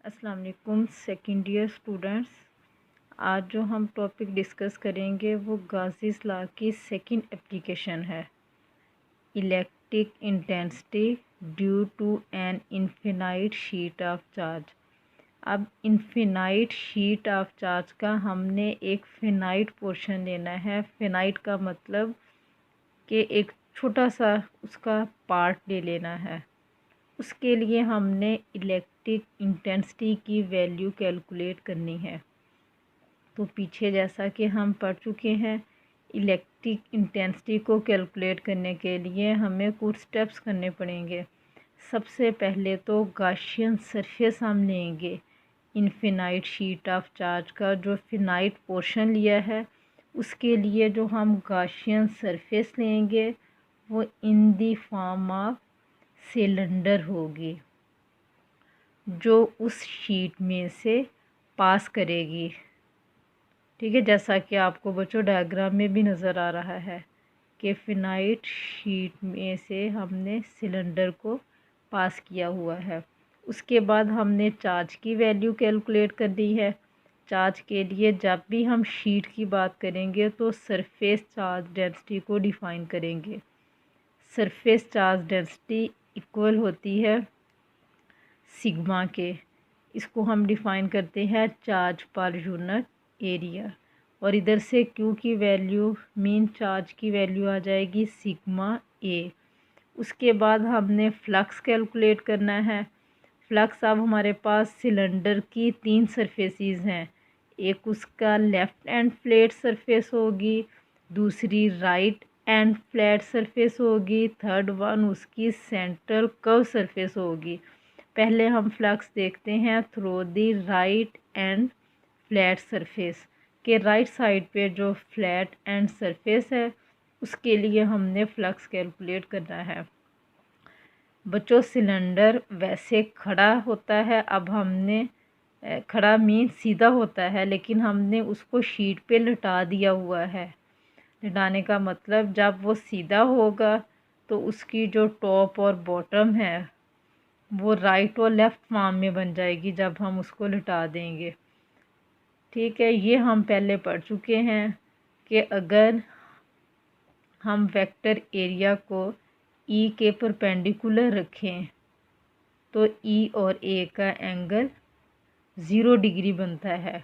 अस्सलाम वालेकुम second year students. आज जो हम टॉपिक डिस्कस करेंगे वो गाज़ीज़ लॉ की सेकंड एप्लीकेशन है, electric intensity due to an infinite sheet of charge. अब इनफिनाइट शीट ऑफ चार्ज का हमने एक फिनाइट पोर्शन लेना है। फिनाइट का मतलब कि एक छोटा सा उसका पार्ट ले लेना है। उसके लिए हमने इलेक्ट्रिक इंटेंसिटी की वैल्यू कैलकुलेट करनी है। तो पीछे जैसा कि हम पढ़ चुके हैं, इलेक्ट्रिक इंटेंसिटी को कैलकुलेट करने के लिए हमें कुछ स्टेप्स करने पड़ेंगे। सबसे पहले तो गाशियन सरफेस हम लेंगे। इनफिनाइट शीट ऑफ चार्ज का जो फिनाइट पोर्शन लिया है उसके लिए जो हम गाशियन सरफेस लेंगे वो इन दी फॉर्म ऑफ सिलेंडर होगी जो उस शीट में से पास करेगी। ठीक है, जैसा कि आपको बच्चों डायग्राम में भी नज़र आ रहा है कि फिनाइट शीट में से हमने सिलेंडर को पास किया हुआ है। उसके बाद हमने चार्ज की वैल्यू कैलकुलेट कर दी है। चार्ज के लिए जब भी हम शीट की बात करेंगे तो सरफेस चार्ज डेंसिटी को डिफ़ाइन करेंगे। सरफेस चार्ज डेंसिटी इक्वल होती है सिग्मा के। इसको हम डिफ़ाइन करते हैं चार्ज पर यूनिट एरिया। और इधर से क्यू की वैल्यू, मीन चार्ज की वैल्यू आ जाएगी सिग्मा ए। उसके बाद हमने फ्लक्स कैलकुलेट करना है। फ्लक्स अब हमारे पास सिलेंडर की 3 सरफेसेस हैं। एक उसका लेफ़्ट एंड फ्लैट सरफेस होगी, दूसरी राइट एंड फ्लैट सरफेस होगी, थर्ड वन उसकी सेंट्रल कर्व सरफेस होगी। पहले हम फ्लक्स देखते हैं through the right and flat surface के राइट साइड पे जो फ्लैट एंड सरफेस है उसके लिए हमने फ्लक्स कैलकुलेट करना है। बच्चों सिलेंडर वैसे खड़ा होता है, अब हमने खड़ा मीन सीधा होता है, लेकिन हमने उसको शीट पे लटा दिया हुआ है। लटाने का मतलब जब वो सीधा होगा तो उसकी जो टॉप और बॉटम है वो राइट और लेफ़्ट फॉर्म में बन जाएगी जब हम उसको लटा देंगे। ठीक है, ये हम पहले पढ़ चुके हैं कि अगर हम वेक्टर एरिया को ई के परपेंडिकुलर रखें तो ई और ए का एंगल 0 डिग्री बनता है,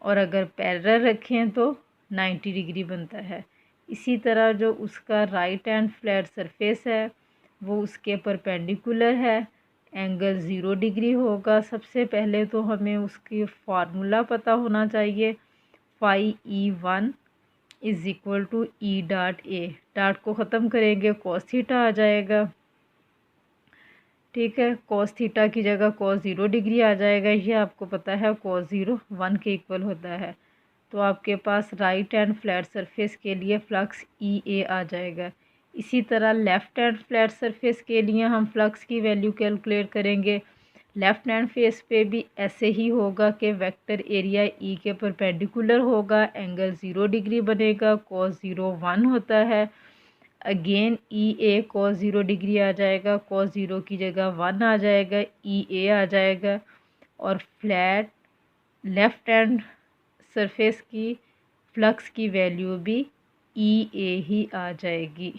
और अगर पैरेलल रखें तो 90 डिग्री बनता है। इसी तरह जो उसका राइट एंड फ्लैट सरफेस है वो उसके परपेंडिकुलर है, एंगल 0 डिग्री होगा। सबसे पहले तो हमें उसकी फार्मूला पता होना चाहिए। Phi E1 is equal to E dot A. Dot को ख़त्म करेंगे कॉस थीटा आ जाएगा। ठीक है, कॉस थीटा की जगह कॉस 0 डिग्री आ जाएगा। ये आपको पता है कॉस 0 1 के इक्वल होता है। तो आपके पास राइट एंड फ्लैट सरफेस के लिए फ्लक्स ई ए आ जाएगा। इसी तरह लेफ़्ट एंड फ्लैट सरफेस के लिए हम फ्लक्स की वैल्यू कैलकुलेट करेंगे। लेफ़्ट हैंड फेस पे भी ऐसे ही होगा कि वेक्टर एरिया ई के परपेंडिकुलर होगा, एंगल 0 डिग्री बनेगा, कॉस 0 1 होता है। अगेन ई ए कॉस 0 डिग्री आ जाएगा, कॉस 0 की जगह 1 आ जाएगा, ई ए आ जाएगा। और फ्लैट लेफ़्ट हैंड सरफेस की फ्लक्स की वैल्यू भी ई ए ही आ जाएगी।